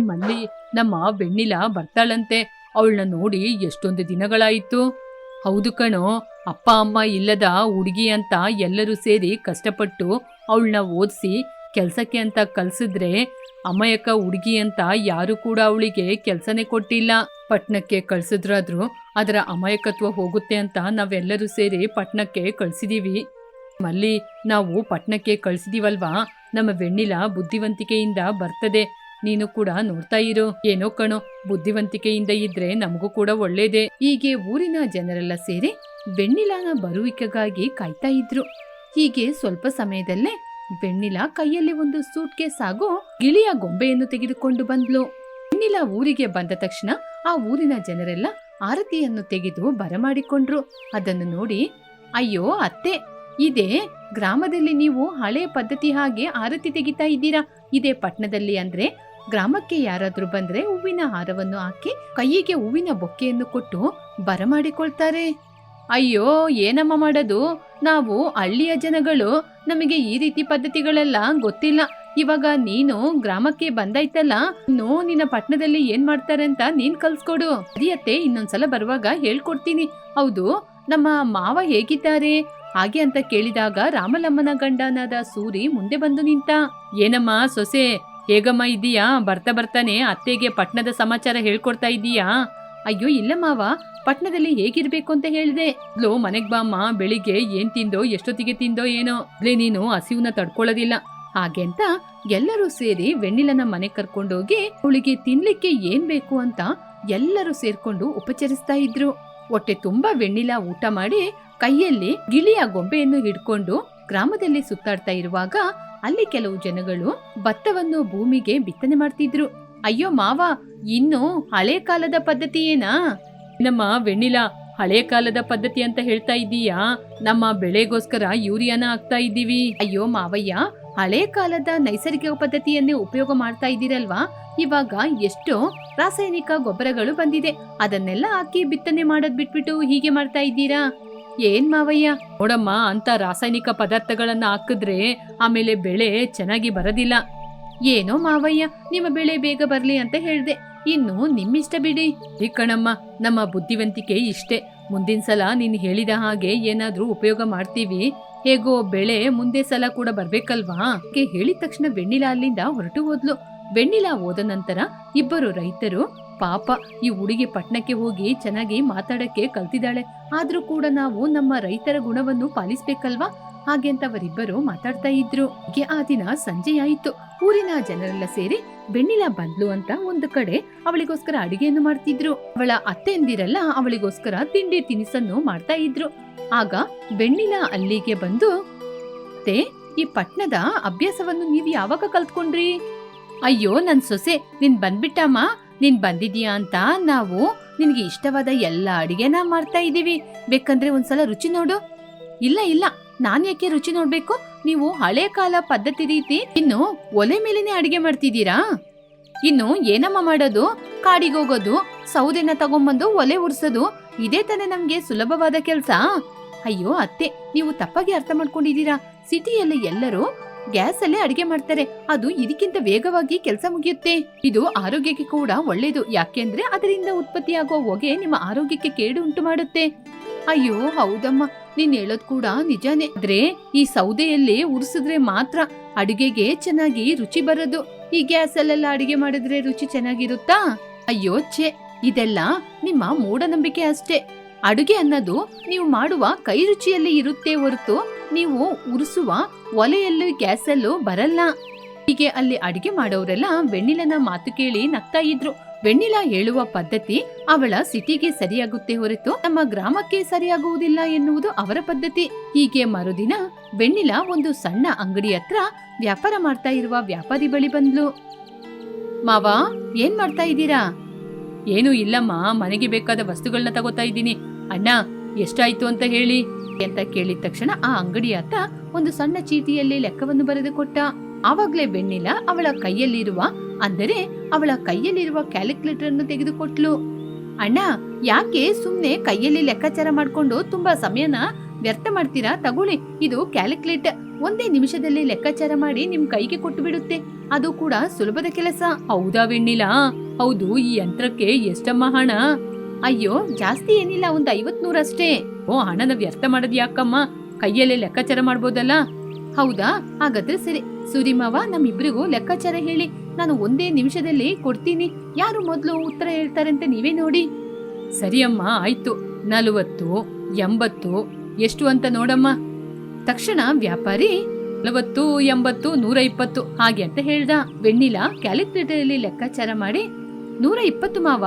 ಮಲ್ಲಿ, ನಮ್ಮ ವೆಣ್ಣಿಲ ಬರ್ತಾಳಂತೆ. ಅವಳನ್ನ ನೋಡಿ ಎಷ್ಟೊಂದು ದಿನಗಳಾಯಿತು. ಹೌದು ಕಣೋ, ಅಪ್ಪ ಅಮ್ಮ ಇಲ್ಲದ ಹುಡುಗಿ ಅಂತ ಎಲ್ಲರೂ ಸೇರಿ ಕಷ್ಟಪಟ್ಟು ಅವಳನ್ನ ಓದಿಸಿ ಕೆಲ್ಸಕ್ಕೆ ಅಂತ ಕಲ್ಸಿದ್ರೆ ಅಮಾಯಕ ಹುಡುಗಿ ಅಂತ ಯಾರು ಕೂಡ ಅವಳಿಗೆ ಕೆಲ್ಸನೇ ಕೊಟ್ಟಿಲ್ಲ. ಪಟ್ನಕ್ಕೆ ಕಳ್ಸಿದ್ರಾದ್ರೂ ಅದರ ಅಮಾಯಕತ್ವ ಹೋಗುತ್ತೆ ಅಂತ ನಾವೆಲ್ಲರೂ ಸೇರಿ ಪಟ್ನಕ್ಕೆ ಕಳ್ಸಿದೀವಿ. ಮಲ್ಲಿ, ನಾವು ಪಟ್ನಕ್ಕೆ ಕಳ್ಸಿದೀವಲ್ವಾ, ನಮ್ಮ ವೆಣ್ಣಿಲ ಬುದ್ಧಿವಂತಿಕೆಯಿಂದ ಬರ್ತದೆ. ನೀನು ಕೂಡ ನೋಡ್ತಾ ಇರು. ಏನೋ ಕಣೋ, ಬುದ್ಧಿವಂತಿಕೆಯಿಂದ ಇದ್ರೆ ನಮಗೂ ಕೂಡ ಒಳ್ಳೇದೆ. ಹೀಗೆ ಊರಿನ ಜನರೆಲ್ಲ ಸೇರಿ ವೆಣ್ಣಿಲಾನ ಬರುವಿಕೆಗಾಗಿ ಕಾಯ್ತಾ ಇದ್ರು. ಹೀಗೆ ಸ್ವಲ್ಪ ಸಮಯದಲ್ಲೇ ವೆಣ್ಣಿಲ ಕೈಯಲ್ಲಿ ಒಂದು ಸೂಟ್ ಕೇಸ್ ಹಾಗೂ ಗಿಳಿಯ ಗೊಂಬೆಯನ್ನು ತೆಗೆದುಕೊಂಡು ಬಂದ್ಲು. ವೆಣ್ಣಿಲ ಊರಿಗೆ ಬಂದ ತಕ್ಷಣ ಆ ಊರಿನ ಜನರೆಲ್ಲ ಆರತಿಯನ್ನು ತೆಗೆದು ಬರಮಾಡಿಕೊಂಡ್ರು. ಅದನ್ನು ನೋಡಿ, ಅಯ್ಯೋ ಅತ್ತೆ, ಇದೇ ಗ್ರಾಮದಲ್ಲಿ ನೀವು ಹಳೆ ಪದ್ಧತಿ ಹಾಗೆ ಆರತಿ ತೆಗಿತಾ ಇದ್ದೀರಾ. ಇದೇ ಪಟ್ಟಣದಲ್ಲಿ ಅಂದ್ರೆ ಗ್ರಾಮಕ್ಕೆ ಯಾರಾದ್ರೂ ಬಂದ್ರೆ ಹೂವಿನ ಹಾರವನ್ನು ಹಾಕಿ ಕೈಯಿಗೆ ಹೂವಿನ ಬೊಕ್ಕೆಯನ್ನು ಕೊಟ್ಟು ಬರಮಾಡಿಕೊಳ್ತಾರೆ. ಅಯ್ಯೋ, ಏನಮ್ಮ ಮಾಡೋದು, ನಾವು ಹಳ್ಳಿಯ ಜನಗಳು, ನಮಗೆ ಈ ರೀತಿ ಪದ್ಧತಿಗಳೆಲ್ಲ ಗೊತ್ತಿಲ್ಲ. ಇವಾಗ ನೀನು ಗ್ರಾಮಕ್ಕೆ ಬಂದಾಯ್ತಲ್ಲ, ಇನ್ನು ನಿನ್ನ ಪಟ್ಟಣದಲ್ಲಿ ಏನ್ ಮಾಡ್ತಾರೆ ಅಂತ ನೀನ್ ಕಲ್ಸ್ಕೊಡು. ಅದಿಯತ್ತೆ, ಇನ್ನೊಂದ್ಸಲ ಬರುವಾಗ ಹೇಳ್ಕೊಡ್ತೀನಿ. ಹೌದು, ನಮ್ಮ ಮಾವ ಹೇಗಿದ್ದಾರೆ ಹಾಗೆ ಅಂತ ಕೇಳಿದಾಗ ರಾಮಲಮ್ಮನ ಗಂಡನಾದ ಸೂರಿ ಮುಂದೆ ಬಂದು ನಿಂತ. ಏನಮ್ಮ ಸೊಸೆ, ಹೇಗಮ್ಮ ಇದೀಯಾ? ಬರ್ತಾ ಬರ್ತಾನೆ ಅತ್ತೆಗೆ ಪಟ್ಟಣದ ಸಮಾಚಾರ ಹೇಳ್ಕೊಡ್ತಾ ಇದೀಯಾ? ಅಯ್ಯೋ ಇಲ್ಲ ಮಾವ, ಪಟ್ಟಣದಲ್ಲಿ ಹೇಗಿರ್ಬೇಕು ಅಂತ ಹೇಳಿದೆ. ಲೋ, ಮನೆಗ್ ಬಾಮ್ಮ, ಬೆಳಿಗ್ಗೆ ಏನ್ ತಿಂದೋ, ಎಷ್ಟೊತ್ತಿಗೆ ತಿಂದೋ ಏನೋ, ನೀನು ಹಸಿವನ್ನ ತಡ್ಕೊಳ್ಳೋದಿಲ್ಲ. ಹಾಗೆ ಅಂತ ಎಲ್ಲರೂ ಸೇರಿ ವೆಣ್ಣಿಲನ ಮನೆ ಕರ್ಕೊಂಡೋಗಿ ಅವಳಿಗೆ ತಿನ್ಲಿಕ್ಕೆ ಏನ್ ಬೇಕು ಅಂತ ಎಲ್ಲರೂ ಸೇರ್ಕೊಂಡು ಉಪಚರಿಸ್ತಾ ಇದ್ರು. ಹೊಟ್ಟೆ ತುಂಬಾ ವೆಣ್ಣಿಲ ಊಟ ಮಾಡಿ ಕೈಯಲ್ಲಿ ಗಿಳಿಯ ಗೊಂಬೆಯನ್ನು ಹಿಡ್ಕೊಂಡು ಗ್ರಾಮದಲ್ಲಿ ಸುತ್ತಾಡ್ತಾ ಇರುವಾಗ ಅಲ್ಲಿ ಕೆಲವು ಜನಗಳು ಭತ್ತವನ್ನು ಭೂಮಿಗೆ ಬಿತ್ತನೆ ಮಾಡ್ತಿದ್ರು. ಅಯ್ಯೋ ಮಾವ, ಇನ್ನು ಹಳೆ ಕಾಲದ ಪದ್ಧತಿ ಏನಾ? ನಮ್ಮ ವೆಣ್ಣಿಲ, ಹಳೆ ಕಾಲದ ಪದ್ಧತಿ ಅಂತ ಹೇಳ್ತಾ ಇದ್ದೀಯಾ? ನಮ್ಮ ಬೆಳೆಗೋಸ್ಕರ ಯೂರಿಯಾನ ಹಾಕ್ತಾ ಇದ್ದೀವಿ. ಅಯ್ಯೋ ಮಾವಯ್ಯ, ಹಳೆ ಕಾಲದ ನೈಸರ್ಗಿಕ ಪದ್ಧತಿಯನ್ನೇ ಉಪಯೋಗ ಮಾಡ್ತಾ ಇದ್ದೀರಲ್ವಾ? ಇವಾಗ ಎಷ್ಟೋ ರಾಸಾಯನಿಕ ಗೊಬ್ಬರಗಳು ಬಂದಿದೆ, ಅದನ್ನೆಲ್ಲ ಹಾಕಿ ಬಿತ್ತನೆ ಮಾಡೋದ್ ಬಿಟ್ಬಿಟ್ಟು ಹೀಗೆ ಮಾಡ್ತಾ ಇದ್ದೀರಾ? ಏನ್ ಮಾವಯ್ಯ, ನೋಡಮ್ಮ, ಅಂತ ರಾಸಾಯನಿಕ ಪದಾರ್ಥಗಳನ್ನ ಹಾಕಿದ್ರೆ ಆಮೇಲೆ ಬೆಳೆ ಚೆನ್ನಾಗಿ ಬರೋದಿಲ್ಲ. ಏನೋ ಮಾವಯ್ಯ, ನಿಮ್ಮ ಬೆಳೆ ಬೇಗ ಬರ್ಲಿ ಅಂತ ಹೇಳ್ದೆ, ಇನ್ನು ನಿಮ್ಮಿಷ್ಟ ಬಿಡಿ. ಈ ಕಣಮ್ಮ, ನಮ್ಮ ಬುದ್ಧಿವಂತಿಕೆ ಇಷ್ಟೇ. ಮುಂದಿನ ಸಲ ನೀನು ಹೇಳಿದ ಹಾಗೆ ಏನಾದ್ರೂ ಉಪಯೋಗ ಮಾಡ್ತೀವಿ. ಹೇಗೋ ಬೆಳೆ ಮುಂದೆ ಸಲ ಕೂಡ ಬರ್ಬೇಕಲ್ವಾ? ಹೇಳಿದ ತಕ್ಷಣ ವೆಣ್ಣಿಲ ಅಲ್ಲಿಂದ ಹೊರಟು ಹೋದ್ಲು. ವೆಣ್ಣಿಲ ಹೋದ ನಂತರ ಇಬ್ಬರು ರೈತರು, ಪಾಪ ಈ ಹುಡುಗಿ ಪಟ್ಟಣಕ್ಕೆ ಹೋಗಿ ಚೆನ್ನಾಗಿ ಮಾತಾಡಕ್ಕೆ ಕಲ್ತಿದ್ದಾಳೆ, ಆದ್ರೂ ಕೂಡ ನಾವು ನಮ್ಮ ರೈತರ ಗುಣವನ್ನು ಪಾಲಿಸ್ಬೇಕಲ್ವಾ? ಹಾಗೆ ಅಂತ ಅವರಿಬ್ಬರು ಮಾತಾಡ್ತಾ ಇದ್ರು. ಆ ದಿನ ಸಂಜೆ ಆಯಿತು. ಊರಿನ ಜನರೆಲ್ಲ ಸೇರಿ ವೆಣ್ಣಿಲ ಬಂದ್ಲು ಅಂತ ಒಂದು ಕಡೆ ಅವಳಿಗೋಸ್ಕರ ಅಡಿಗೆಯನ್ನು ಮಾಡ್ತಿದ್ರು. ಅವಳ ಅತ್ತೆಂದಿರೆಲ್ಲ ಅವಳಿಗೋಸ್ಕರ ತಿಂಡಿ ತಿನಿಸನ್ನು ಮಾಡ್ತಾ ಇದ್ರು. ಆಗ ವೆಣ್ಣಿಲ ಅಲ್ಲಿಗೆ ಬಂದು, ಅತ್ತೆ, ಈ ಪಟ್ಟಣದ ಅಭ್ಯಾಸವನ್ನು ನೀವ್ ಯಾವಾಗ ಕಲ್ತ್ಕೊಂಡ್ರಿ? ಅಯ್ಯೋ ನನ್ ಸೊಸೆ, ನೀನ್ ಬಂದ್ಬಿಟ್ಟಮ್ಮ. ನೀನ್ ಬಂದಿದ್ಯಾ ಅಂತ ನಾವು ನಿನ್ಗೆ ಇಷ್ಟವಾದ ಎಲ್ಲ ಅಡಿಗೆನ ಮಾಡ್ತಾ ಇದೀವಿ. ಬೇಕಂದ್ರೆ ಒಂದ್ಸಲ ರುಚಿ ನೋಡು. ಇಲ್ಲ ಇಲ್ಲ, ನಾನ್ ಯಾಕೆ ರುಚಿ ನೋಡ್ಬೇಕು? ನೀವು ಹಳೆ ಕಾಲ ಪದ್ಧತಿ ರೀತಿ ಇನ್ನು ಒಲೆ ಮೇಲೇನೆ ಅಡಿಗೆ ಮಾಡ್ತಿದ್ದೀರಾ? ಇನ್ನು ಏನಮ್ಮ ಮಾಡೋದು? ಕಾಡಿಗೆ ಹೋಗೋದು, ಸೌದೆನ ತಗೊಂಬಂದು ಒಲೆ ಉರ್ಸೋದು, ಇದೇ ತಾನೇ ನಮ್ಗೆ ಸುಲಭವಾದ ಕೆಲ್ಸ. ಅಯ್ಯೋ ಅತ್ತೆ, ನೀವು ತಪ್ಪಾಗಿ ಅರ್ಥ ಮಾಡ್ಕೊಂಡಿದ್ದೀರಾ. ಸಿಟಿಯಲ್ಲಿ ಎಲ್ಲರೂ ಗ್ಯಾಸ್ ಅಲ್ಲೇ ಅಡಿಗೆ ಮಾಡ್ತಾರೆ, ಅದು ಇದಕ್ಕಿಂತ ವೇಗವಾಗಿ ಕೆಲಸ ಮುಗಿಯುತ್ತೆ. ಇದು ಆರೋಗ್ಯಕ್ಕೆ ಕೂಡ ಒಳ್ಳೇದು, ಯಾಕೆಂದ್ರೆ ಅದರಿಂದ ಉತ್ಪತ್ತಿಯಾಗುವ ಹೊಗೆ ನಿಮ್ಮ ಆರೋಗ್ಯಕ್ಕೆ ಕೇಡು ಉಂಟು ಮಾಡುತ್ತೆ. ಅಯ್ಯೋ ಹೌದಮ್ಮ, ನೀನ್ ಹೇಳೋದ್ ಕೂಡ ನಿಜಾನೇ. ಆದ್ರೆ ಈ ಸೌದೆಯಲ್ಲಿ ಉರ್ಸಿದ್ರೆ ಮಾತ್ರ ಅಡುಗೆಗೆ ಚೆನ್ನಾಗಿ ರುಚಿ ಬರೋದು. ಈ ಗ್ಯಾಸ್ ಅಲ್ಲೆಲ್ಲ ಅಡಿಗೆ ಮಾಡಿದ್ರೆ ರುಚಿ ಚೆನ್ನಾಗಿರುತ್ತಾ? ಅಯ್ಯೋ ಛೇ, ಇದೆಲ್ಲ ನಿಮ್ಮ ಮೂಢನಂಬಿಕೆ ಅಷ್ಟೇ. ಅಡುಗೆ ಅನ್ನೋದು ನೀವು ಮಾಡುವ ಕೈ ರುಚಿಯಲ್ಲಿ ಇರುತ್ತೆ ಹೊರತು ನೀವು ಉರಿಸುವ ಒಲೆಯಲ್ಲೂ ಗ್ಯಾಸಲ್ಲೂ ಬರಲ್ಲ. ಹೀಗೆ ಅಲ್ಲಿ ಅಡಿಗೆ ಮಾಡೋರೆಲ್ಲ ವೆಣ್ಣಿಲನ ಮಾತು ಕೇಳಿ ನಗ್ತಾ ಇದ್ರು. ವೆಣ್ಣಿಲ ಹೇಳುವ ಪದ್ಧತಿ ಅವಳ ಸಿಟಿಗೆ ಸರಿಯಾಗುತ್ತೆ ಹೊರತು ನಮ್ಮ ಗ್ರಾಮಕ್ಕೆ ಸರಿಯಾಗುವುದಿಲ್ಲ ಎನ್ನುವುದು ಅವರ ಪದ್ಧತಿ. ಹೀಗೆ ಮರುದಿನ ವೆಣ್ಣಿಲ ಒಂದು ಸಣ್ಣ ಅಂಗಡಿ ಹತ್ರ ವ್ಯಾಪಾರ ಮಾಡ್ತಾ ಇರುವ ವ್ಯಾಪಾರಿ ಬಳಿ ಬಂದ್ಲು. ಮಾವ, ಏನ್ ಮಾಡ್ತಾ ಇದ್ದೀರಾ? ಏನು ಇಲ್ಲಮ್ಮ, ಮನೆಗೆ ಬೇಕಾದ ವಸ್ತುಗಳನ್ನ ತಗೋತಾ ಇದ್ದೀನಿ. ಅಣ್ಣ, ಎಷ್ಟಾಯ್ತು ಅಂತ ಹೇಳಿ ಅಂತ ಕೇಳಿದ ತಕ್ಷಣ ಆ ಅಂಗಡಿ ಆತ ಒಂದು ಸಣ್ಣ ಚೀಟಿಯಲ್ಲಿ ಲೆಕ್ಕವನ್ನು ಬರೆದು ಕೊಟ್ಟ. ಆವಾಗ್ಲೇ ವೆಣ್ಣಿಲ ಅವಳ ಕೈಯಲ್ಲಿರುವ ಕ್ಯಾಲ್ಕುಲೇಟರ್ ಅನ್ನು ತೆಗೆದುಕೊಟ್ಲು. ಅಣ್ಣ, ಯಾಕೆ ಸುಮ್ನೆ ಕೈಯಲ್ಲಿ ಲೆಕ್ಕಾಚಾರ ಮಾಡ್ಕೊಂಡು ತುಂಬಾ ಸಮಯನ ವ್ಯರ್ಥ ಮಾಡ್ತೀರಾ? ತಗೊಳ್ಳಿ, ಇದು ಕ್ಯಾಲ್ಕುಲೇಟರ್. ಒಂದೇ ನಿಮಿಷದಲ್ಲಿ ಲೆಕ್ಕಾಚಾರ ಮಾಡಿ ನಿಮ್ ಕೈಗೆ ಕೊಟ್ಟು ಬಿಡುತ್ತೆ. ಅದು ಕೂಡ ಸುಲಭದ ಕೆಲಸ. ಹೌದಾ ವೆಣ್ಣಿಲಾ? ಹೌದು, ಈ ಯಂತ್ರಕ್ಕೆ ಎಷ್ಟಮ್ಮ ಹಣ? ಅಯ್ಯೋ, ಜಾಸ್ತಿ ಏನಿಲ್ಲ, ಒಂದು 50-100 ಅಷ್ಟೇ. ಓ, ಹಣನ ವ್ಯರ್ಥ ಮಾಡೋದ್ ಯಾಕಮ್ಮ? ಕೈಯಲ್ಲೇ ಲೆಕ್ಕಾಚಾರ ಮಾಡ್ಬೋದಲ್ಲ. ಹೌದಾ? ಹಾಗಾದ್ರೆ ಸರಿ. ಸೂರಿಮಾವ, ನಮ್ಮಿಬ್ರಿಗೂ ಲೆಕ್ಕಾಚಾರ ಹೇಳಿ, ನಾನು ಒಂದೇ ನಿಮಿಷದಲ್ಲಿ ಕೊಡ್ತೀನಿ. ಯಾರು ಮೊದಲು ಉತ್ತರ ಹೇಳ್ತಾರೆ ಅಂತ ನೀವೇ ನೋಡಿ. ಸರಿ ಅಮ್ಮ, ಆಯ್ತು. 40, 80 ಎಷ್ಟು ಅಂತ ನೋಡಮ್ಮ. ತಕ್ಷಣ ವ್ಯಾಪಾರಿ 40, 80, 120 ಹಾಗೆ ಅಂತ ಹೇಳ್ದ. ವೆಣ್ಣಿಲಾ ಕ್ಯಾಲ್ಕುಲೇಟರ್ ಲೆಕ್ಕಾಚಾರ ಮಾಡಿ 120 ಮಾವ.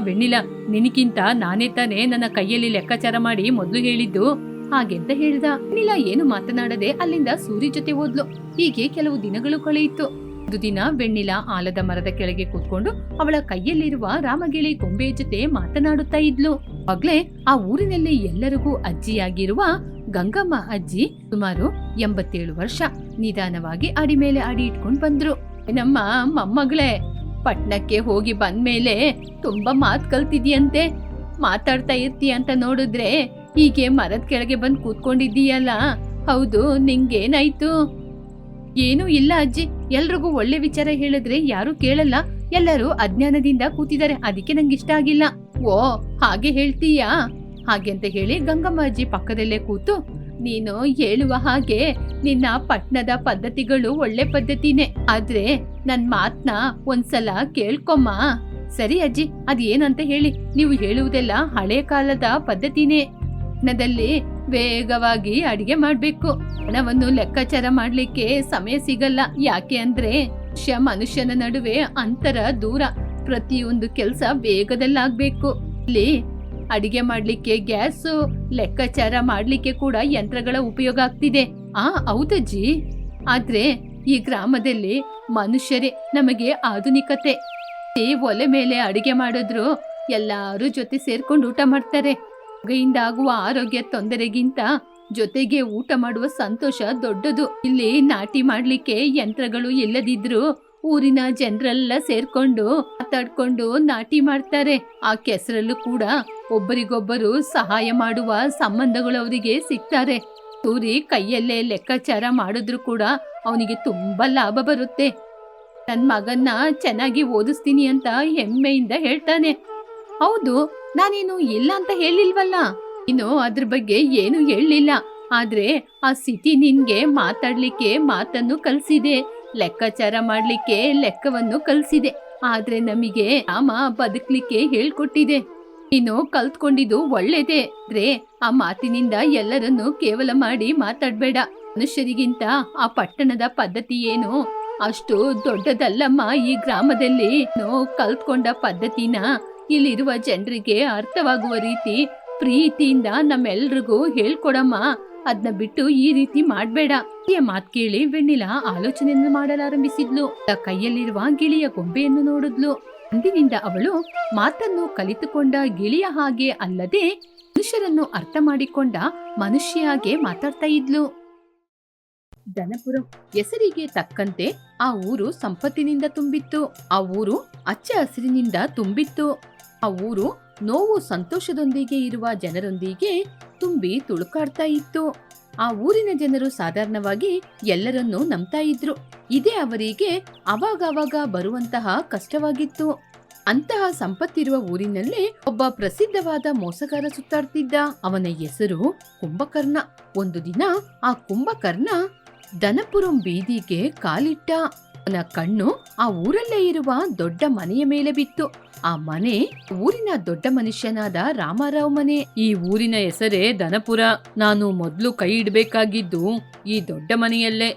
ವೆಣ್ಣಿಲಾ, ನಿನಗಿಂತ ನಾನೇ ತಾನೇ ನನ್ನ ಕೈಯಲ್ಲಿ ಲೆಕ್ಕಾಚಾರ ಮಾಡಿ ಮೊದ್ಲು ಹೇಳಿದ್ದು. ಹಾಗೆ ಅಂತ ಹೇಳ್ದ. ವೆಣ್ಣಿಲಾ ಏನು ಮಾತನಾಡದೆ ಅಲ್ಲಿಂದ ಸೂರಿ ಜೊತೆ ಹೋದ್ಲು. ಹೀಗೆ ಕೆಲವು ದಿನಗಳು ಕಳೆಯಿತು. ಒಂದು ದಿನ ವೆಣ್ಣಿಲಾ ಆಲದ ಮರದ ಕೆಳಗೆ ಕೂತ್ಕೊಂಡು ಅವಳ ಕೈಯಲ್ಲಿರುವ ರಾಮಗಿಳಿ ಗೊಂಬೆಯ ಜೊತೆ ಮಾತನಾಡುತ್ತಾ ಇದ್ಲು. ಆಗ್ಲೇ ಆ ಊರಿನಲ್ಲಿ ಎಲ್ಲರಿಗೂ ಅಜ್ಜಿಯಾಗಿರುವ ಗಂಗಮ್ಮ ಅಜ್ಜಿ ಸುಮಾರು 87 ವರ್ಷ ನಿಧಾನವಾಗಿ ಅಡಿ ಮೇಲೆ ಅಡಿ ಇಟ್ಕೊಂಡ್ ಬಂದ್ರು. ನಮ್ಮ ಮೊಮ್ಮಗಳೇ, ಪಟ್ನಕ್ಕೆ ಹೋಗಿ ಬಂದ್ಮೇಲೆ ತುಂಬಾ ಮಾತ್ ಕಲ್ತಿದ್ಯಂತೆ. ಮಾತಾಡ್ತಾ ಇರ್ತೀಯ ಅಂತ ನೋಡಿದ್ರೆ ಹೀಗೆ ಮರದ ಕೆಳಗೆ ಬಂದ್ ಕೂತ್ಕೊಂಡಿದ್ದೀಯಲ್ಲ, ಹೌದು, ನಿಂಗೇನಾಯ್ತು? ಏನೂ ಇಲ್ಲ ಅಜ್ಜಿ, ಎಲ್ರಿಗೂ ಒಳ್ಳೆ ವಿಚಾರ ಹೇಳಿದ್ರೆ ಯಾರು ಕೇಳಲ್ಲ. ಎಲ್ಲರೂ ಅಜ್ಞಾನದಿಂದ ಕೂತಿದ್ದಾರೆ, ಅದಕ್ಕೆ ನಂಗೆ ಇಷ್ಟ ಆಗಿಲ್ಲ. ಓ, ಹಾಗೆ ಹೇಳ್ತೀಯಾ? ಹಾಗೆ ಅಂತ ಹೇಳಿ ಗಂಗಮ್ಮ ಅಜ್ಜಿ ಪಕ್ಕದಲ್ಲೇ ಕೂತು, ನೀನು ಹೇಳುವ ಹಾಗೆ ನಿನ್ನ ಪಟ್ನದ ಪದ್ಧತಿಗಳು ಒಳ್ಳೆ ಪದ್ಧತಿನೇ, ಆದ್ರೆ ನನ್ ಮಾತ್ನ ಒಂದ್ಸಲ ಕೇಳ್ಕೊಮ್ಮ. ಸರಿ ಅಜ್ಜಿ, ಅದೇನಂತ ಹೇಳಿ. ನೀವು ಹೇಳುವುದೆಲ್ಲ ಹಳೆ ಕಾಲದ ಪದ್ಧತಿನೇ. ಪಟ್ನದಲ್ಲಿ ವೇಗವಾಗಿ ಅಡಿಗೆ ಮಾಡ್ಬೇಕು. ಹಣವನ್ನು ಲೆಕ್ಕಾಚಾರ ಮಾಡ್ಲಿಕ್ಕೆ ಸಮಯ ಸಿಗಲ್ಲ. ಯಾಕೆ ಅಂದ್ರೆ ಮನುಷ್ಯನ ನಡುವೆ ಅಂತರ ದೂರ. ಪ್ರತಿಯೊಂದು ಕೆಲಸ ವೇಗದಲ್ಲಾಗ್ಬೇಕು. ಇಲ್ಲಿ ಅಡಿಗೆ ಮಾಡ್ಲಿಕ್ಕೆ ಗ್ಯಾಸ್, ಲೆಕ್ಕಾಚಾರ ಮಾಡ್ಲಿಕ್ಕೆ ಕೂಡ ಯಂತ್ರಗಳ ಉಪಯೋಗ ಆಗ್ತಿದೆ. ಹೌದಜ್ಜಿ, ಆದ್ರೆ ಈ ಗ್ರಾಮದಲ್ಲಿ ಮನುಷ್ಯರೇ ನಮಗೆ ಆಧುನಿಕತೆ. ಒಲೆ ಮೇಲೆ ಅಡಿಗೆ ಮಾಡಿದ್ರು ಎಲ್ಲಾರು ಜೊತೆ ಸೇರ್ಕೊಂಡು ಊಟ ಮಾಡ್ತಾರೆ. ಹೊಗೆಯಿಂದ ಆಗುವ ಆರೋಗ್ಯ ತೊಂದರೆಗಿಂತ ಜೊತೆಗೆ ಊಟ ಮಾಡುವ ಸಂತೋಷ ದೊಡ್ಡದು. ಇಲ್ಲಿ ನಾಟಿ ಮಾಡ್ಲಿಕ್ಕೆ ಯಂತ್ರಗಳು ಇಲ್ಲದಿದ್ರು ಊರಿನ ಜನರೆಲ್ಲ ಸೇರ್ಕೊಂಡು ಮಾತಾಡ್ಕೊಂಡು ನಾಟಿ ಮಾಡ್ತಾರೆ. ಆ ಕೆಸರಲ್ಲೂ ಕೂಡ ಒಬ್ಬರಿಗೊಬ್ಬರು ಸಹಾಯ ಮಾಡುವ ಸಂಬಂಧಗಳು ಅವರಿಗೆ ಸಿಗ್ತಾರೆ. ಸೂರಿ ಕೈಯಲ್ಲೇ ಲೆಕ್ಕಾಚಾರ ಮಾಡಿದ್ರು ಕೂಡ ಅವನಿಗೆ ತುಂಬಾ ಲಾಭ ಬರುತ್ತೆ. ನನ್ ಮಗನ್ನ ಚೆನ್ನಾಗಿ ಓದಿಸ್ತೀನಿ ಅಂತ ಹೆಮ್ಮೆಯಿಂದ ಹೇಳ್ತಾನೆ. ಹೌದು, ನಾನೇನು ಇಲ್ಲ ಅಂತ ಹೇಳಿಲ್ವಲ್ಲ. ಇನ್ನು ಅದ್ರ ಬಗ್ಗೆ ಏನು ಹೇಳಲಿಲ್ಲ. ಆದ್ರೆ ಆ ಸಿಟಿ ನಿನ್ಗೆ ಮಾತಾಡ್ಲಿಕ್ಕೆ ಮಾತನ್ನು ಕಲ್ಸಿದೆ, ಲೆಕ್ಕಾಚಾರ ಮಾಡ್ಲಿಕ್ಕೆ ಲೆಕ್ಕವನ್ನು ಕಲ್ಸಿದೆ. ಆದ್ರೆ ನಮಗೆ ರಾಮ ಬದುಕ್ಲಿಕ್ಕೆ ಹೇಳ್ಕೊಟ್ಟಿದೆ. ನೀನು ಕಲ್ತ್ಕೊಂಡಿದ್ದು ಒಳ್ಳೇದೇ. ಆದ್ರೆ ಆ ಮಾತಿನಿಂದ ಎಲ್ಲರನ್ನು ಕೇವಲ ಮಾಡಿ ಮಾತಾಡ್ಬೇಡ. ಮನುಷ್ಯರಿಗಿಂತ ಆ ಪಟ್ಟಣದ ಪದ್ಧತಿ ಏನು ಅಷ್ಟು ದೊಡ್ಡದಲ್ಲಮ್ಮ. ಈ ಗ್ರಾಮದಲ್ಲಿ ಕಲ್ತ್ಕೊಂಡ ಪದ್ಧತಿನ ಇಲ್ಲಿರುವ ಜನರಿಗೆ ಅರ್ಥವಾಗುವ ರೀತಿ ಪ್ರೀತಿಯಿಂದ ನಮ್ಮೆಲ್ರಿಗೂ ಹೇಳ್ಕೊಡಮ್ಮ. ಅದನ್ನ ಬಿಟ್ಟು ಈ ರೀತಿ ಮಾಡ್ಬೇಡ. ಈ ಮಾತ್ ಕೇಳಿ ವೆಣ್ಣಿಲಾ ಆಲೋಚನೆಯನ್ನು ಮಾಡಲಾರಂಭಿಸಿದ್ಲು. ಕೈಯಲ್ಲಿರುವ ಗಿಳಿಯ ಗೊಂಬೆಯನ್ನು ನೋಡಿದ್ಲು. ಅಂದಿನಿಂದ ಅವಳು ಮಾತನ್ನು ಕಲಿತುಕೊಂಡ ಗಿಳಿಯ ಹಾಗೆ ಅಲ್ಲದೆ ಮನುಷ್ಯರನ್ನು ಅರ್ಥ ಮಾಡಿಕೊಂಡ ಮನುಷ್ಯಾಗೆ ಮಾತಾಡ್ತಾ ಇದ್ಲು. ದನಪುರಂ ಹೆಸರಿಗೆ ತಕ್ಕಂತೆ ಆ ಊರು ಸಂಪತ್ತಿನಿಂದ ತುಂಬಿತ್ತು. ಆ ಊರು ಹಚ್ಚ ಹಸಿರಿನಿಂದ ತುಂಬಿತ್ತು. ಆ ಊರು ನೋವು ಸಂತೋಷದೊಂದಿಗೆ ಇರುವ ಜನರೊಂದಿಗೆ ತುಂಬಿ ತುಳುಕಾಡ್ತಾ ಇತ್ತು. ಆ ಊರಿನ ಜನರು ಸಾಧಾರಣವಾಗಿ ಎಲ್ಲರನ್ನೂ ನಂಬ್ತಾ ಇದ್ರು. ಇದೇ ಅವರಿಗೆ ಅವಾಗವಾಗ ಬರುವಂತಹ ಕಷ್ಟವಾಗಿತ್ತು. ಅಂತಹ ಸಂಪತ್ತಿರುವ ಊರಿನಲ್ಲಿ ಒಬ್ಬ ಪ್ರಸಿದ್ಧವಾದ ಮೋಸಗಾರ ಸುತ್ತಾಡ್ತಿದ್ದ. ಅವನ ಹೆಸರು ಕುಂಭಕರ್ಣ. ಒಂದು ದಿನ ಆ ಕುಂಭಕರ್ಣ ದನಪುರಂ ಬೀದಿಗೆ ಕಾಲಿಟ್ಟ. ಅವನ ಕಣ್ಣು ಆ ಊರಲ್ಲೇ ಇರುವ ದೊಡ್ಡ ಮನೆಯ ಮೇಲೆ ಬಿತ್ತು. ಆ ಮನೆ ಊರಿನ ದೊಡ್ಡ ಮನುಷ್ಯನಾದ ರಾಮರಾವ್ ಮನೆ. ಈ ಊರಿನ ಹೆಸರೇ ದನಪುರ. ನಾನು ಮೊದ್ಲು ಕೈ ಇಡ್ಬೇಕಾಗಿದ್ದು ಈ ದೊಡ್ಡ ಮನೆಯಲ್ಲೇ.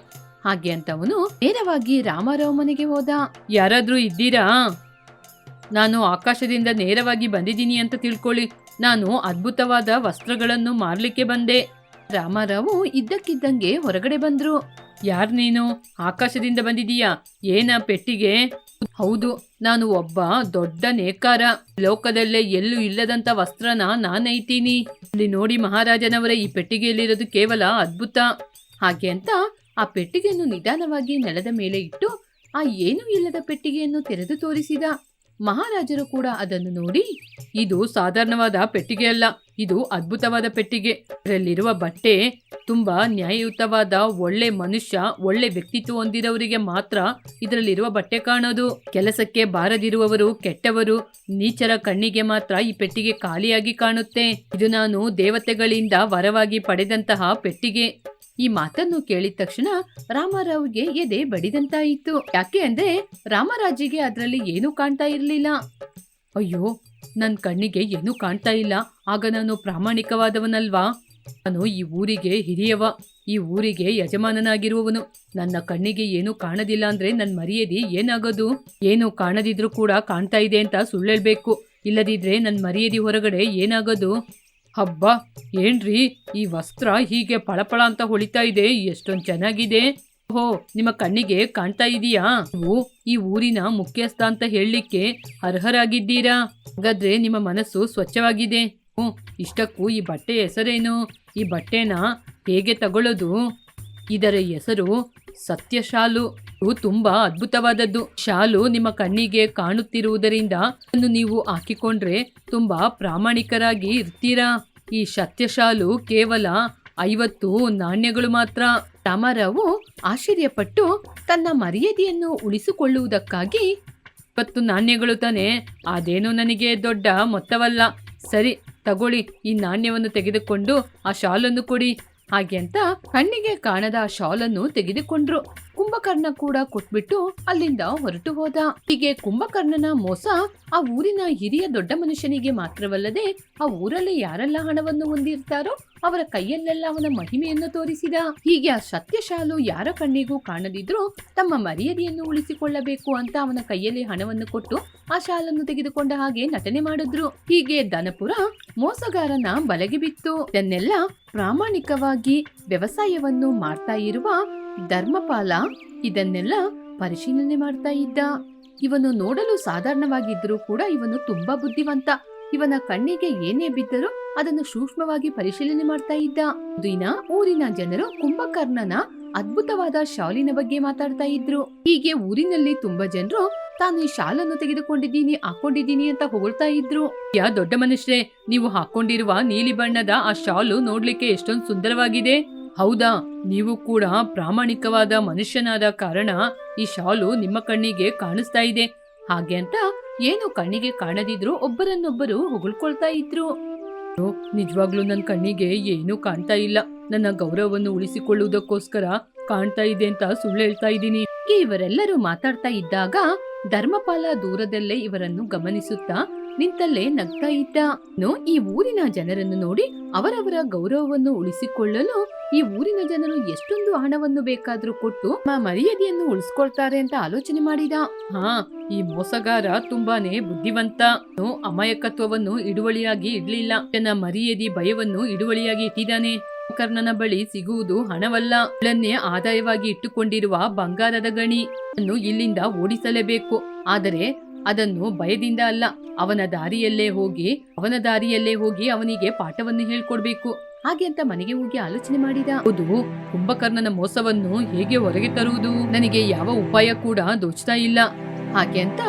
ಹಾಗೆ ಅಂತ ಅವನು ನೇರವಾಗಿ ರಾಮರಾವ್ ಮನೆಗೆ ಹೋದ. ಯಾರಾದ್ರೂ ಇದ್ದೀರಾ? ನಾನು ಆಕಾಶದಿಂದ ನೇರವಾಗಿ ಬಂದಿದ್ದೀನಿ ಅಂತ ತಿಳ್ಕೊಳ್ಳಿ. ನಾನು ಅದ್ಭುತವಾದ ವಸ್ತ್ರಗಳನ್ನು ಮಾರ್ಲಿಕ್ಕೆ ಬಂದೆ. ರಾಮರಾವು ಇದ್ದಕ್ಕಿದ್ದಂಗೆ ಹೊರಗಡೆ ಬಂದ್ರು. ಯಾರ್ ನೀನು? ಆಕಾಶದಿಂದ ಬಂದಿದೀಯಾ? ಏನ ಪೆಟ್ಟಿಗೆ? ಹೌದು, ನಾನು ಒಬ್ಬ ದೊಡ್ಡ ನೇಕಾರ. ಲೋಕದಲ್ಲೇ ಎಲ್ಲೂ ಇಲ್ಲದಂತ ವಸ್ತ್ರನ ನಾನೈತೀನಿ. ಇಲ್ಲಿ ನೋಡಿ ಮಹಾರಾಜನವರ, ಈ ಪೆಟ್ಟಿಗೆಯಲ್ಲಿರೋದು ಕೇವಲ ಅದ್ಭುತ. ಹಾಗೆ ಅಂತ ಆ ಪೆಟ್ಟಿಗೆಯನ್ನು ನಿಧಾನವಾಗಿ ನೆಲದ ಮೇಲೆ ಇಟ್ಟು ಆ ಏನೂ ಇಲ್ಲದ ಪೆಟ್ಟಿಗೆಯನ್ನು ತೆರೆದು ತೋರಿಸಿದ. ಮಹಾರಾಜರು ಕೂಡ ಅದನ್ನು ನೋಡಿ, ಇದು ಸಾಧಾರಣವಾದ ಪೆಟ್ಟಿಗೆ ಅಲ್ಲ, ಇದು ಅದ್ಭುತವಾದ ಪೆಟ್ಟಿಗೆ. ಇದರಲ್ಲಿರುವ ಬಟ್ಟೆ ತುಂಬಾ ನ್ಯಾಯಯುತವಾದ ಒಳ್ಳೆ ಮನುಷ್ಯ, ಒಳ್ಳೆ ವ್ಯಕ್ತಿತ್ವ ಹೊಂದಿದವರಿಗೆ ಮಾತ್ರ ಇದರಲ್ಲಿರುವ ಬಟ್ಟೆ ಕಾಣೋದು. ಕೆಲಸಕ್ಕೆ ಬಾರದಿರುವವರು, ಕೆಟ್ಟವರು, ನೀಚರ ಕಣ್ಣಿಗೆ ಮಾತ್ರ ಈ ಪೆಟ್ಟಿಗೆ ಖಾಲಿಯಾಗಿ ಕಾಣುತ್ತೆ. ಇದು ನಾನು ದೇವತೆಗಳಿಂದ ವರವಾಗಿ ಪಡೆದಂತಹ ಪೆಟ್ಟಿಗೆ. ಈ ಮಾತನ್ನು ಕೇಳಿದ ತಕ್ಷಣ ರಾಮರಾವ್ಗೆ ಎದೆ ಬಡಿದಂತಾಯಿತು. ಯಾಕೆ ಅಂದ್ರೆ ರಾಮರಾಜಿಗೆ ಅದರಲ್ಲಿ ಏನೂ ಕಾಣ್ತಾ ಇರಲಿಲ್ಲ. ಅಯ್ಯೋ, ನನ್ನ ಕಣ್ಣಿಗೆ ಏನೂ ಕಾಣ್ತಾ ಇಲ್ಲ, ಆಗ ನಾನು ಪ್ರಾಮಾಣಿಕವಾದವನಲ್ವಾ? ನಾನು ಈ ಊರಿಗೆ ಹಿರಿಯವ, ಈ ಊರಿಗೆ ಯಜಮಾನನಾಗಿರುವವನು. ನನ್ನ ಕಣ್ಣಿಗೆ ಏನೂ ಕಾಣದಿಲ್ಲ ಅಂದ್ರೆ ನನ್ನ ಮರ್ಯಾದೆ ಏನಾಗೋದು? ಏನು ಕಾಣದಿದ್ರೂ ಕೂಡ ಕಾಣ್ತಾ ಇದೆ ಅಂತ ಸುಳ್ಳೇಳ್ಬೇಕು, ಇಲ್ಲದಿದ್ರೆ ನನ್ನ ಮರ್ಯಾದೆ ಹೊರಗಡೆ ಏನಾಗೋದು? ಹಬ್ಬ, ಏನ್ರಿ ಈ ವಸ್ತ್ರ ಹೀಗೆ ಪಳಪಳ ಅಂತ ಹೊಳಿತಾ ಇದೆ, ಎಷ್ಟೊಂದು ಚೆನ್ನಾಗಿದೆ. ಓಹೋ, ನಿಮ್ಮ ಕಣ್ಣಿಗೆ ಕಾಣ್ತಾ ಇದೀಯಾ? ನೀವು ಈ ಊರಿನ ಮುಖ್ಯಸ್ಥ ಅಂತ ಹೇಳಲಿಕ್ಕೆ ಅರ್ಹರಾಗಿದ್ದೀರಾ. ಹಾಗಾದ್ರೆ ನಿಮ್ಮ ಮನಸ್ಸು ಸ್ವಚ್ಛವಾಗಿದೆ. ಇಷ್ಟಕ್ಕೂ ಈ ಬಟ್ಟೆ ಹೆಸರೇನು? ಈ ಬಟ್ಟೆನ ಹೇಗೆ ತಗೊಳ್ಳೋದು? ಇದರ ಹೆಸರು ಸತ್ಯ ಶಾಲು. ಇದು ತುಂಬಾ ಅದ್ಭುತವಾದದ್ದು. ಶಾಲು ನಿಮ್ಮ ಕಣ್ಣಿಗೆ ಕಾಣುತ್ತಿರುವುದರಿಂದ ಅದನ್ನು ನೀವು ಹಾಕಿಕೊಂಡ್ರೆ ತುಂಬಾ ಪ್ರಾಮಾಣಿಕರಾಗಿ ಇರ್ತೀರಾ. ಈ ಸತ್ಯ ಶಾಲು ಕೇವಲ 50 ನಾಣ್ಯಗಳು ಮಾತ್ರ. ರಾಮರಾವು ಆಶ್ಚರ್ಯಪಟ್ಟು ತನ್ನ ಮರ್ಯಾದೆಯನ್ನು ಉಳಿಸಿಕೊಳ್ಳುವುದಕ್ಕಾಗಿ 20 ನಾಣ್ಯಗಳು ತಾನೆ, ಅದೇನೋ ನನಗೆ ದೊಡ್ಡ ಮೊತ್ತವಲ್ಲ. ಸರಿ ತಗೊಳ್ಳಿ, ಈ ನಾಣ್ಯವನ್ನು ತೆಗೆದುಕೊಂಡು ಆ ಶಾಲನ್ನು ಕೊಡಿ. ಹಾಗೆ ಅಂತ ಕಣ್ಣಿಗೆ ಕಾಣದ ಆ ಶಾಲನ್ನು ತೆಗೆದುಕೊಂಡ್ರು. ಕುಂಭಕರ್ಣ ಕೂಡ ಕೊಟ್ಬಿಟ್ಟು ಅಲ್ಲಿಂದ ಹೊರಟು ಹೋದ. ಹೀಗೆ ಕುಂಭಕರ್ಣನ ಮೋಸ ಆ ಊರಿನ ಹಿರಿಯ ದೊಡ್ಡ ಮನುಷ್ಯನಿಗೆ ಮಾತ್ರವಲ್ಲದೆ ಆ ಊರಲ್ಲಿ ಯಾರೆಲ್ಲ ಹಣವನ್ನು ಹೊಂದಿರ್ತಾರೋ ಅವರ ಕೈಯಲ್ಲೆಲ್ಲ ಅವನ ಮಹಿಮೆಯನ್ನು ತೋರಿಸಿದ. ಹೀಗೆ ಆ ಸತ್ಯಶಾಲು ಯಾರ ಕಣ್ಣಿಗೂ ಕಾಣದಿದ್ರು ತಮ್ಮ ಮರ್ಯಾದೆಯನ್ನು ಉಳಿಸಿಕೊಳ್ಳಬೇಕು ಅಂತ ಅವನ ಕೈಯಲ್ಲಿ ಹಣವನ್ನು ಕೊಟ್ಟು ಆ ಶಾಲನ್ನು ತೆಗೆದುಕೊಂಡ ಹಾಗೆ ನಟನೆ ಮಾಡಿದ್ರು. ಹೀಗೆ ದನಪುರ ಮೋಸಗಾರನ ಬಲೆಗೆ ಬಿತ್ತು. ಇದನ್ನೆಲ್ಲ ಪ್ರಾಮಾಣಿಕವಾಗಿ ವ್ಯವಸಾಯವನ್ನು ಮಾಡ್ತಾ ಇರುವ ಧರ್ಮಪಾಲ ಇದನ್ನೆಲ್ಲ ಪರಿಶೀಲನೆ ಮಾಡ್ತಾ ಇದ್ದ. ಇವನು ನೋಡಲು ಸಾಧಾರಣವಾಗಿದ್ರೂ ಕೂಡ ಇವನು ತುಂಬಾ ಬುದ್ಧಿವಂತ. ಇವನ ಕಣ್ಣಿಗೆ ಏನೇ ಬಿದ್ದರೂ ಅದನ್ನು ಸೂಕ್ಷ್ಮವಾಗಿ ಪರಿಶೀಲನೆ ಮಾಡ್ತಾ ಇದ್ದ. ದಿನ ಊರಿನ ಜನರು ಕುಂಭಕರ್ಣನ ಅದ್ಭುತವಾದ ಶಾಲಿನ ಬಗ್ಗೆ ಮಾತಾಡ್ತಾ ಇದ್ರು. ಹೀಗೆ ಊರಿನಲ್ಲಿ ತುಂಬಾ ಜನರು ತಾನು ಈ ಶಾಲನ್ನು ತೆಗೆದುಕೊಂಡಿದ್ದೀನಿ, ಹಾಕೊಂಡಿದ್ದೀನಿ ಅಂತ ಹೊಗಳ್ತಾ ಇದ್ರು. ಯಾ ದೊಡ್ಡ ಮನುಷ್ಯರೇ, ನೀವು ಹಾಕೊಂಡಿರುವ ನೀಲಿ ಬಣ್ಣದ ಆ ಶಾಲು ನೋಡ್ಲಿಕ್ಕೆ ಎಷ್ಟೊಂದು ಸುಂದರವಾಗಿದೆ. ಹೌದಾ, ನೀವು ಕೂಡ ಪ್ರಾಮಾಣಿಕವಾದ ಮನುಷ್ಯನಾದ ಕಾರಣ ಈ ಶಾಲು ನಿಮ್ಮ ಕಣ್ಣಿಗೆ ಕಾಣಿಸ್ತಾ ಇದೆ. ಹಾಗೆ ಅಂತ ಏನು ಕಣ್ಣಿಗೆ ಕಾಣದಿದ್ರು ಒಬ್ಬರನ್ನೊಬ್ಬರು ಹೊಗಳ್ಕೊಳ್ತಾ ಇದ್ರು. ನಿಜವಾಗ್ಲೂ ನನ್ನ ಕಣ್ಣಿಗೆ ಏನೂ ಕಾಣ್ತಾ ಇಲ್ಲ, ನನ್ನ ಗೌರವವನ್ನು ಉಳಿಸಿಕೊಳ್ಳುವುದಕ್ಕೋಸ್ಕರ ಕಾಣ್ತಾ ಇದೆ ಅಂತ ಸುಳ್ಳು ಹೇಳ್ತಾ ಇದ್ದೀನಿ. ಇವರೆಲ್ಲರೂ ಮಾತಾಡ್ತಾ ಇದ್ದಾಗ ಧರ್ಮಪಾಲ ದೂರದಲ್ಲೇ ಇವರನ್ನು ಗಮನಿಸುತ್ತಾ ನಿಂತಲ್ಲೇ ನಗ್ತಾ ಇದ್ದ. ಈ ಊರಿನ ಜನರನ್ನು ನೋಡಿ ಅವರವರ ಗೌರವವನ್ನು ಉಳಿಸಿಕೊಳ್ಳಲು ಈ ಊರಿನ ಜನರು ಎಷ್ಟೊಂದು ಹಣವನ್ನು ಬೇಕಾದ್ರೂ ಕೊಟ್ಟು ಮರ್ಯಾದೆಯನ್ನು ಉಳಿಸ್ಕೊಳ್ತಾರೆ ಅಂತ ಆಲೋಚನೆ ಮಾಡಿದ. ಈ ಮೋಸಗಾರ ತುಂಬಾನೇ ಬುದ್ಧಿವಂತ. ಅಮಾಯಕತ್ವವನ್ನು ಇಡುವಳಿಯಾಗಿ ಇಡ್ಲಿಲ್ಲ, ತನ್ನ ಮರ್ಯಾದೆ ಭಯವನ್ನು ಇಡುವಳಿಯಾಗಿ ಇಟ್ಟಿದ್ದಾನೆ. ಕರ್ಣನ ಬಳಿ ಸಿಗುವುದು ಹಣವಲ್ಲ, ಅವಳನ್ನೇ ಆದಾಯವಾಗಿ ಇಟ್ಟುಕೊಂಡಿರುವ ಬಂಗಾರದ ಗಣಿ. ಅನ್ನು ಇಲ್ಲಿಂದ ಓಡಿಸಲೇಬೇಕು. ಆದರೆ ಅದನ್ನು ಭಯದಿಂದ ಅಲ್ಲ, ಅವನ ದಾರಿಯಲ್ಲೇ ಹೋಗಿ ಅವನಿಗೆ ಪಾಠವನ್ನು ಹೇಳ್ಕೊಡ್ಬೇಕು. ಹಾಗೆ ಅಂತ ಮನೆಗೆ ಹೋಗಿ ಆಲೋಚನೆ ಮಾಡಿದ. ಹೌದು, ಕುಂಭಕರ್ಣನ ಮೋಸವನ್ನು ಹೇಗೆ ಹೊರಗೆ ತರುವುದು? ನನಗೆ ಯಾವ ಉಪಾಯ ಕೂಡ ದೋಚ್ತಾ ಇಲ್ಲ. ಹಾಗೆ ಅಂತ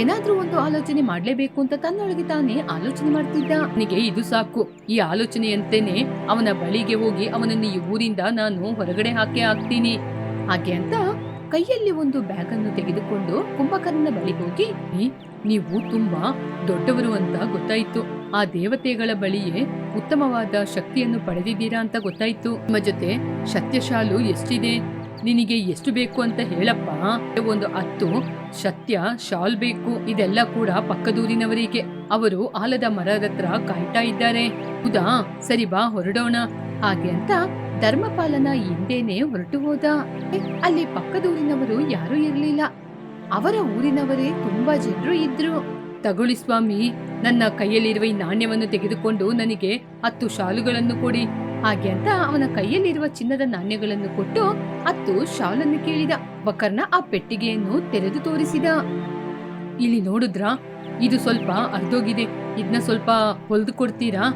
ಏನಾದ್ರೂ ಒಂದು ಆಲೋಚನೆ ಮಾಡ್ಲೇಬೇಕು ಅಂತ ತನ್ನೊಳಗೆ ತಾನೇ ಆಲೋಚನೆ ಮಾಡ್ತಿದ್ದ. ನನಗೆ ಇದು ಸಾಕು, ಈ ಆಲೋಚನೆಯಂತೆನೆ ಅವನ ಬಳಿಗೆ ಹೋಗಿ ಅವನನ್ನು ಈ ಊರಿಂದ ನಾನು ಹೊರಗಡೆ ಹಾಕ್ತೀನಿ. ಹಾಗೆ ಅಂತ ಕೈಯಲ್ಲಿ ಒಂದು ಬ್ಯಾಗ್ ಅನ್ನು ತೆಗೆದುಕೊಂಡು ಕುಂಭಕರ್ಣನ ಬಳಿ ಹೋಗಿ, ನೀವು ತುಂಬಾ ದೊಡ್ಡವರು ಅಂತ ಗೊತ್ತಾಯ್ತು. ಆ ದೇವತೆಗಳ ಬಳಿಯೇ ಉತ್ತಮವಾದ ಶಕ್ತಿಯನ್ನು ಪಡೆದಿದ್ದೀರಾ ಅಂತ ಗೊತ್ತಾಯ್ತು. ನಿಮ್ಮ ಜೊತೆ ಸತ್ಯಶಾಲು ಎಷ್ಟಿದೆ? ನಿನಗೆ ಎಷ್ಟು ಬೇಕು ಅಂತ ಹೇಳಪ್ಪ. ಒಂದು 10 ಸತ್ಯ ಶಾಲ್ ಬೇಕು. ಇದೆಲ್ಲ ಕೂಡ ಪಕ್ಕದೂರಿನವರಿಗೆ. ಅವರು ಆಲದ ಮರದ ಹತ್ರ ಕಾಯ್ತಾ ಇದ್ದಾರೆ. ಹೌದಾ, ಸರಿ ಬಾ ಹೊರಡೋಣ. ಹಾಗೆ ಅಂತ ಧರ್ಮಪಾಲನ ಹಿಂದೇನೆ ಹೊರಟು ಹೋದ. ಅಲ್ಲಿ ಪಕ್ಕದೂರಿನವರು ಯಾರೂ ಇರಲಿಲ್ಲ. ಅವರ ಊರಿನವರೇ ತುಂಬಾ ಜನರು ಇದ್ರು. ತಗೊಳ್ಳಿ ಸ್ವಾಮಿ, ನನ್ನ ಕೈಯಲ್ಲಿರುವ ಈ ನಾಣ್ಯವನ್ನು ತೆಗೆದುಕೊಂಡು ನನಗೆ 10 ಶಾಲುಗಳನ್ನು ಕೊಡಿ. ಹಾಗೆ ಅಂತ ಅವನ ಕೈಯಲ್ಲಿರುವ ಚಿನ್ನದ ನಾಣ್ಯಗಳನ್ನು ಕೊಟ್ಟು 10 ಶಾಲನ್ನು ಕೇಳಿದ. ಕುಂಭಕರ್ಣ ಆ ಪೆಟ್ಟಿಗೆಯನ್ನು ತೆರೆದು ತೋರಿಸಿದ. ಇಲ್ಲಿ ನೋಡಿದ್ರಾ, ಇದು ಸ್ವಲ್ಪ ಅರ್ಧೋಗಿದೆ, ಇದನ್ನ ಸ್ವಲ್ಪ ಹೊಲ್ದು ಕೊಡ್ತೀರಾ?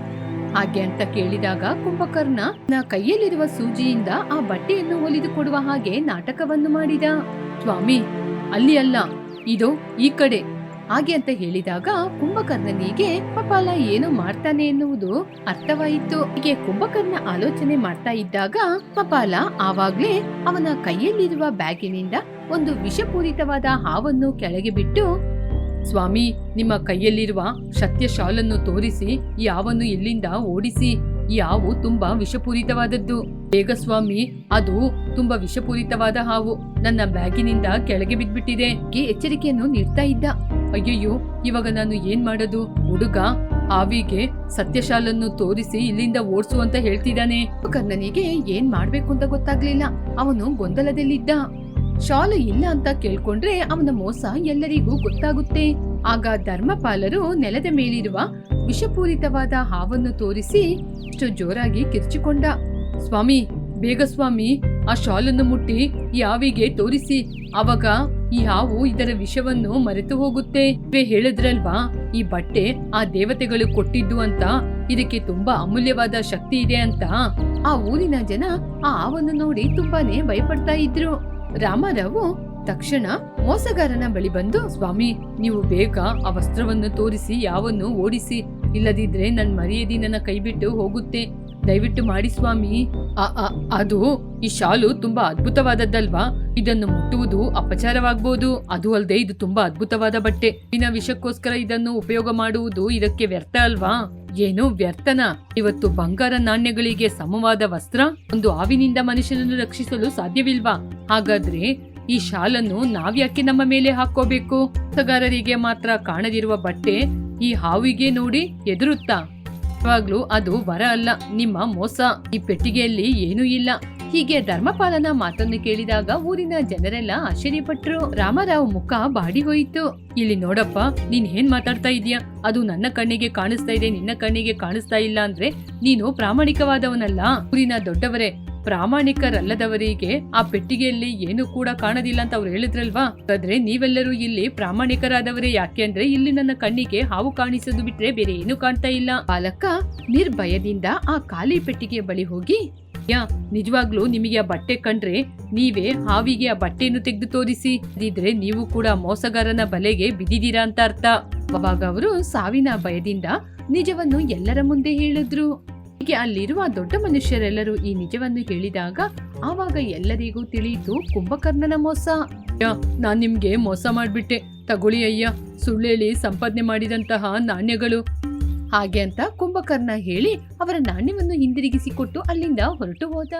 ಹಾಗೆ ಅಂತ ಕೇಳಿದಾಗ ಕುಂಭಕರ್ಣ ಕೈಯಲ್ಲಿರುವ ಸೂಜಿಯಿಂದ ಆ ಬಟ್ಟೆಯನ್ನು ಹೊಲಿದು ಕೊಡುವ ಹಾಗೆ ನಾಟಕವನ್ನು ಮಾಡಿದ. ಸ್ವಾಮಿ, ಅಲ್ಲಿ ಅಲ್ಲ, ಇದು ಈ ಕಡೆ. ಹಾಗೆ ಅಂತ ಹೇಳಿದಾಗ ಕುಂಭಕರ್ಣನಿಗೆ ಕಪಾಲ ಏನೋ ಮಾಡ್ತಾನೆ ಎನ್ನುವುದು ಅರ್ಥವಾಯಿತು. ಹೀಗೆ ಕುಂಭಕರ್ಣ ಆಲೋಚನೆ ಮಾಡ್ತಾ ಇದ್ದಾಗ ಕಪಾಲ ಆವಾಗ್ಲೇ ಅವನ ಕೈಯಲ್ಲಿರುವ ಬ್ಯಾಗಿನಿಂದ ಒಂದು ವಿಷಪೂರಿತವಾದ ಹಾವನ್ನು ಕೆಳಗೆ ಬಿಟ್ಟು, ಸ್ವಾಮಿ, ನಿಮ್ಮ ಕೈಯಲ್ಲಿರುವ ಸತ್ಯ ಶಾಲನ್ನು ತೋರಿಸಿ ಈ ಹಾವನ್ನು ಇಲ್ಲಿಂದ ಓಡಿಸಿ. ಈ ಹಾವು ತುಂಬಾ ವಿಷಪೂರಿತವಾದದ್ದು. ಬೇಗ ಸ್ವಾಮಿ, ಅದು ತುಂಬಾ ವಿಷಪೂರಿತವಾದ ಹಾವು ನನ್ನ ಬ್ಯಾಗಿನಿಂದ ಕೆಳಗೆ ಬಿದ್ಬಿಟ್ಟಿದೆ. ಎಚ್ಚರಿಕೆಯನ್ನು ನೀಡ್ತಾ ಇದ್ದ. ಅಯ್ಯಯ್ಯೋ, ಇವಾಗ ನಾನು ಏನ್ ಮಾಡೋದು? ಹುಡುಗ ಹಾವಿಗೆ ಸತ್ಯಶಾಲನ್ನು ತೋರಿಸಿ ಇಲ್ಲಿಂದ ಓಡಿಸು ಅಂತ ಹೇಳ್ತಿದ್ದಾನೆ. ಕರ್ಣನಿಗೆ ಏನ್ ಮಾಡ್ಬೇಕು ಅಂತ ಗೊತ್ತಾಗ್ಲಿಲ್ಲ. ಅವನು ಗೊಂದಲದಲ್ಲಿದ್ದ. ಶಾಲು ಇಲ್ಲ ಅಂತ ಕೇಳ್ಕೊಂಡ್ರೆ ಅವನ ಮೋಸ ಎಲ್ಲರಿಗೂ ಗೊತ್ತಾಗುತ್ತೆ. ಆಗ ಧರ್ಮಪಾಲರು ನೆಲದ ಮೇಲಿರುವ ವಿಷಪೂರಿತವಾದ ಹಾವನ್ನು ತೋರಿಸಿ ಅಷ್ಟು ಜೋರಾಗಿ ಕಿರ್ಚಿಕೊಂಡ. ಸ್ವಾಮಿ, ಬೇಗ ಸ್ವಾಮಿ, ಆ ಶಾಲನ್ನು ಮುಟ್ಟಿ ಈ ಹಾವಿಗೆ ತೋರಿಸಿ. ಅವಾಗ ಈ ಹಾವು ಇದರ ವಿಷವನ್ನು ಮರೆತು ಹೋಗುತ್ತೆ. ಹೇಳಿದ್ರಲ್ವಾ, ಈ ಬಟ್ಟೆ ಆ ದೇವತೆಗಳು ಕೊಟ್ಟಿದ್ದು ಅಂತ, ಇದಕ್ಕೆ ತುಂಬಾ ಅಮೂಲ್ಯವಾದ ಶಕ್ತಿ ಇದೆ ಅಂತ. ಆ ಊರಿನ ಜನ ಆ ಹಾವನ್ನು ನೋಡಿ ತುಂಬಾನೇ ಭಯಪಡ್ತಾ ಇದ್ರು. ರಾಮರಾವು ತಕ್ಷಣ ಮೋಸಗಾರನ ಬಳಿ ಬಂದು, ಸ್ವಾಮಿ, ನೀವು ಬೇಗ ಆ ವಸ್ತ್ರವನ್ನು ತೋರಿಸಿ ಯಾವನ್ನು ಓಡಿಸಿ, ಇಲ್ಲದಿದ್ರೆ ನನ್ ಮರ್ಯಾದೆ ನನ್ನ ಕೈ ಬಿಟ್ಟು ಹೋಗುತ್ತೆ. ದಯವಿಟ್ಟು ಮಾಡಿ ಸ್ವಾಮಿ. ಅದು ಈ ಶಾಲು ತುಂಬಾ ಅದ್ಭುತವಾದದ್ದಲ್ವಾ? ಇದನ್ನು ಮುಟ್ಟುವುದು ಅಪಚಾರವಾಗಬಹುದು. ಅದು ಅಲ್ಲದೆ ಇದು ತುಂಬಾ ಅದ್ಭುತವಾದ ಬಟ್ಟೆ. ವಿಷಕ್ಕೋಸ್ಕರ ಇದನ್ನು ಉಪಯೋಗ ಮಾಡುವುದು ಇದಕ್ಕೆ ವ್ಯರ್ಥ ಅಲ್ವಾ? ಏನು ವ್ಯರ್ಥನ? ಇವತ್ತು ಬಂಗಾರ ನಾಣ್ಯಗಳಿಗೆ ಸಮವಾದ ವಸ್ತ್ರ ಒಂದು ಹಾವಿನಿಂದ ಮನುಷ್ಯನನ್ನು ರಕ್ಷಿಸಲು ಸಾಧ್ಯವಿಲ್ವಾ? ಹಾಗಾದ್ರೆ ಈ ಶಾಲನ್ನು ನಾವ್ಯಾಕೆ ನಮ್ಮ ಮೇಲೆ ಹಾಕೋಬೇಕು? ಮೋಸಗಾರರಿಗೆ ಮಾತ್ರ ಕಾಣದಿರುವ ಬಟ್ಟೆ ಈ ಹಾವಿಗೆ ನೋಡಿ ಎದುರುತ್ತಾ? ಯಾವಾಗ್ಲೂ ಅದು ವರ ಅಲ್ಲ, ನಿಮ್ಮ ಮೋಸ. ಈ ಪೆಟ್ಟಿಗೆಯಲ್ಲಿ ಏನೂ ಇಲ್ಲ. ಹೀಗೆ ಧರ್ಮಪಾಲನ ಮಾತನ್ನು ಕೇಳಿದಾಗ ಊರಿನ ಜನರೆಲ್ಲ ಆಶ್ಚರ್ಯಪಟ್ರು. ರಾಮರಾವ್ ಮುಖ ಬಾಡಿ ಹೋಯಿತು. ಇಲ್ಲಿ ನೋಡಪ್ಪ, ನೀನ್ ಏನ್ ಮಾತಾಡ್ತಾ ಇದೀಯ? ಅದು ನನ್ನ ಕಣ್ಣಿಗೆ ಕಾಣಿಸ್ತಾ ಇದೆ, ನಿನ್ನ ಕಣ್ಣಿಗೆ ಕಾಣಿಸ್ತಾ ಇಲ್ಲ ಅಂದ್ರೆ ನೀನು ಪ್ರಾಮಾಣಿಕವಾದವನಲ್ಲ. ಊರಿನ ದೊಡ್ಡವರೇ, ಪ್ರಾಮಾಣಿಕರಲ್ಲದವರಿಗೆ ಆ ಪೆಟ್ಟಿಗೆಯಲ್ಲಿ ಏನು ಕೂಡ ಕಾಣದಿಲ್ಲ ಅಂತ ಅವ್ರು ಹೇಳಿದ್ರಲ್ವಾ? ಹಾಗಾದ್ರೆ ನೀವೆಲ್ಲರೂ ಇಲ್ಲಿ ಪ್ರಾಮಾಣಿಕರಾದವರೇ. ಯಾಕೆ ಅಂದ್ರೆ ಇಲ್ಲಿ ನನ್ನ ಕಣ್ಣಿಗೆ ಹಾವು ಕಾಣಿಸೋದು ಬಿಟ್ರೆ ಬೇರೆ ಏನು ಕಾಣ್ತಾ ಇಲ್ಲ. ಬಾಲಕ ನಿರ್ಭಯದಿಂದ ಆ ಖಾಲಿ ಪೆಟ್ಟಿಗೆಯ ಬಳಿ ಹೋಗಿ, ನಿಜವಾಗ್ಲೂ ನಿಮಗೆ ಆ ಬಟ್ಟೆ ಕಂಡ್ರೆ ನೀವೇ ಹಾವಿಗೆ ಆ ಬಟ್ಟೆಯನ್ನು ತೆಗೆದು ತೋರಿಸಿ. ಇದ್ರೆ ನೀವು ಕೂಡ ಮೋಸಗಾರನ ಬಲೆಗೆ ಬಿದ್ದಿದ್ದೀರಾ ಅಂತ ಅರ್ಥ. ಅವಾಗ ಅವರು ಸಾವಿನ ಭಯದಿಂದ ನಿಜವನ್ನು ಎಲ್ಲರ ಮುಂದೆ ಹೇಳಿದ್ರು. ಹೀಗೆ ಅಲ್ಲಿರುವ ದೊಡ್ಡ ಮನುಷ್ಯರೆಲ್ಲರೂ ಈ ನಿಜವನ್ನು ಹೇಳಿದಾಗ ಆವಾಗ ಎಲ್ಲರಿಗೂ ತಿಳಿಯಿತು ಕುಂಭಕರ್ಣನ ಮೋಸ. ನಾನ್ ನಿಮ್ಗೆ ಮೋಸ ಮಾಡ್ಬಿಟ್ಟೆ, ತಗೊಳ್ಳಿ ಅಯ್ಯ, ಸುಳ್ಳೇಳಿ ಸಂಪಾದನೆ ಮಾಡಿದಂತಹ ನಾಣ್ಯಗಳು. ಹಾಗೆ ಅಂತ ಕುಂಭಕರ್ಣ ಹೇಳಿ ಅವರ ನಾಣ್ಯವನ್ನು ಹಿಂದಿರುಗಿಸಿಕೊಟ್ಟು ಅಲ್ಲಿಂದ ಹೊರಟು ಹೋದ.